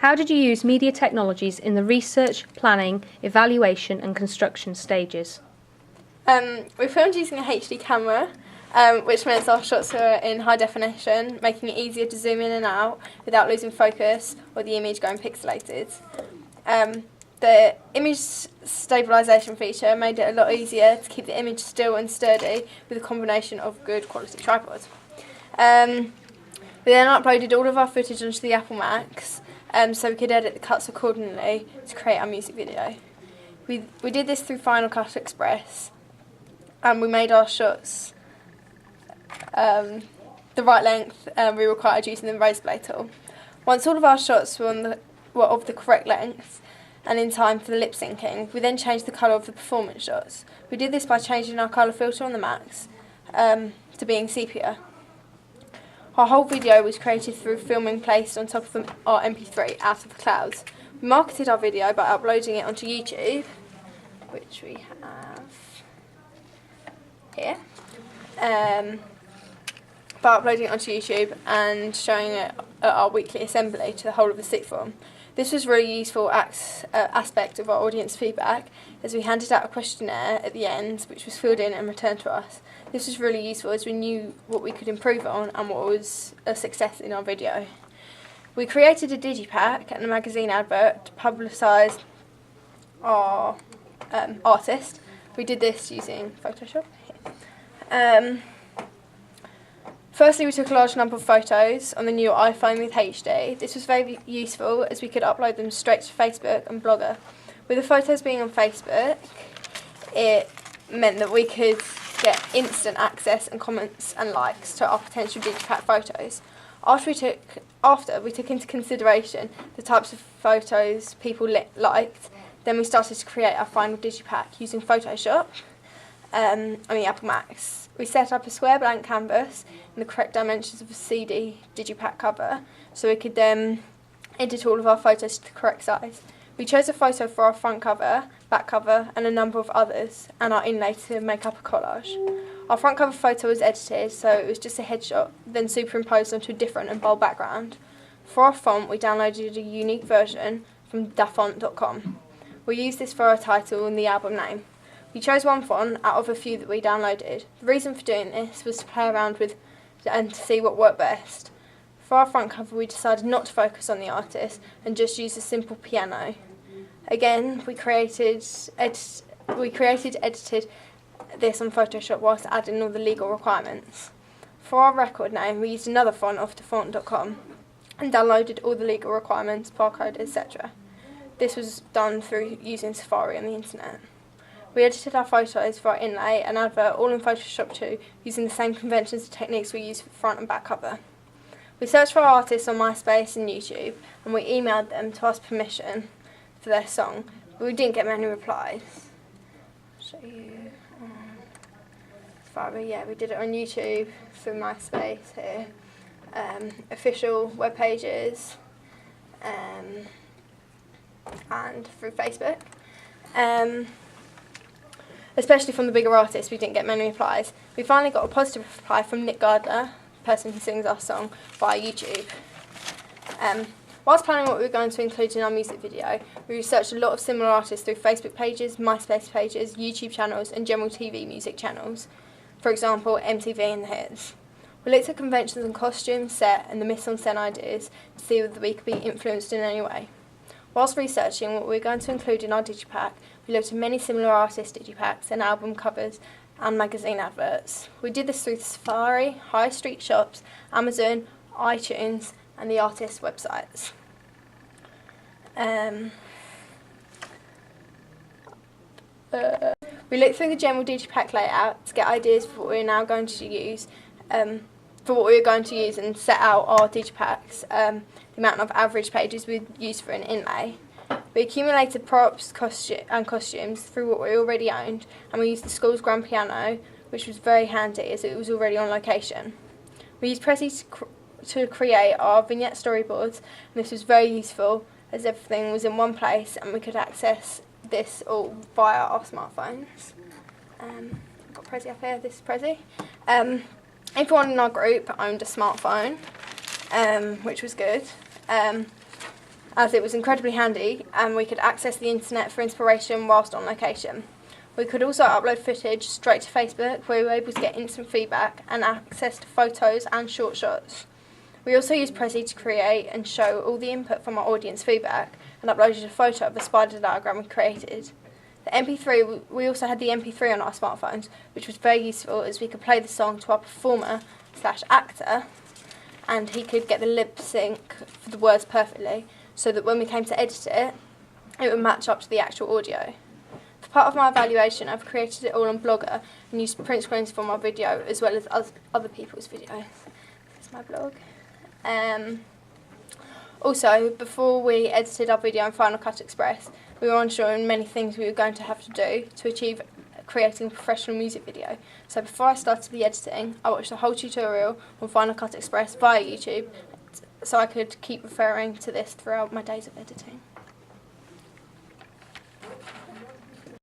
How did you use media technologies in the research, planning, evaluation and construction stages? We filmed using a HD camera, which meant our shots were in high definition, making it easier to zoom in and out without losing focus or the image going pixelated. The image stabilisation feature made it a lot easier to keep the image still and sturdy with a combination of good quality tripod. We then uploaded all of our footage onto the Apple Macs so we could edit the cuts accordingly to create our music video. We did this through Final Cut Express, and we made our shots the right length we required using the razor blade tool. Once all of our shots were of the correct length and in time for the lip syncing, we then changed the colour of the performance shots. We did this by changing our colour filter on the Macs to being sepia. Our whole video was created through filming placed on top of our MP3 out of the clouds. We marketed our video by uploading it onto YouTube, which we have here. By uploading it onto YouTube and showing it at our weekly assembly to the whole of the sixth form. This was a really useful aspect of our audience feedback, as we handed out a questionnaire at the end which was filled in and returned to us. This was really useful as we knew what we could improve on and what was a success in our video. We created a digipack and a magazine advert to publicise our artist. We did this using Photoshop. Firstly, we took a large number of photos on the new iPhone with HD. This was very useful as we could upload them straight to Facebook and Blogger. With the photos being on Facebook, it meant that we could get instant access and comments and likes to our potential digipack photos. After we took into consideration the types of photos people liked, then we started to create our final digipack using Photoshop on the Apple Macs. We set up a square blank canvas in the correct dimensions of a CD digipack cover, so we could then edit all of our photos to the correct size. We chose a photo for our front cover, back cover and a number of others, and our inlay to make up a collage. Our front cover photo was edited, so it was just a headshot, then superimposed onto a different and bold background. For our font, we downloaded a unique version from dafont.com. We used this for our title and the album name. We chose one font out of a few that we downloaded. The reason for doing this was to play around with and to see what worked best. For our front cover, we decided not to focus on the artist and just use a simple piano. Again, we created, edited this on Photoshop whilst adding all the legal requirements. For our record name, we used another font off dafont.com and downloaded all the legal requirements, barcode, etc. This was done through using Safari on the internet. We edited our photos for our inlay and advert all in Photoshop too, using the same conventions and techniques we used for front and back cover. We searched for our artists on MySpace and YouTube, and we emailed them to ask permission for their song, but we didn't get many replies. I'll show you. We did it on YouTube, through MySpace here, official web pages, and through Facebook. Especially from the bigger artists, we didn't get many replies. We finally got a positive reply from Nick Gardner, the person who sings our song, via YouTube. Whilst planning what we were going to include in our music video, we researched a lot of similar artists through Facebook pages, MySpace pages, YouTube channels and general TV music channels. For example, MTV and The Hits. We looked at conventions and costumes, set and the mise-en-scène ideas to see whether we could be influenced in any way. Whilst researching what we were going to include in our digipack, we looked at many similar artist digipacks and album covers and magazine adverts. We did this through Safari, high street shops, Amazon, iTunes and the artists' websites. We looked through the general digipack layout to get ideas for what we're now going to use, and set out our digipacks, the amount of average pages we'd use for an inlay. We accumulated props and costumes through what we already owned, and we used the school's grand piano, which was very handy as it was already on location. We used Prezi to create our vignette storyboards, and this was very useful as everything was in one place and we could access this all via our smartphones. I've got Prezi up here, this is Prezi. Everyone in our group owned a smartphone, which was good. as it was incredibly handy and we could access the internet for inspiration whilst on location. We could also upload footage straight to Facebook, where we were able to get instant feedback and access to photos and short shots. We also used Prezi to create and show all the input from our audience feedback and uploaded a photo of a spider diagram we created. The MP3, we also had the MP3 on our smartphones, which was very useful as we could play the song to our performer/actor and he could get the lip sync for the words perfectly, so that when we came to edit it, it would match up to the actual audio. For part of my evaluation, I've created it all on Blogger and used print screens for my video as well as other people's videos. This is my blog. Also, before we edited our video in Final Cut Express, we were unsure on many things we were going to have to do to achieve creating a professional music video. So before I started the editing, I watched the whole tutorial on Final Cut Express via YouTube, so I could keep referring to this throughout my days of editing.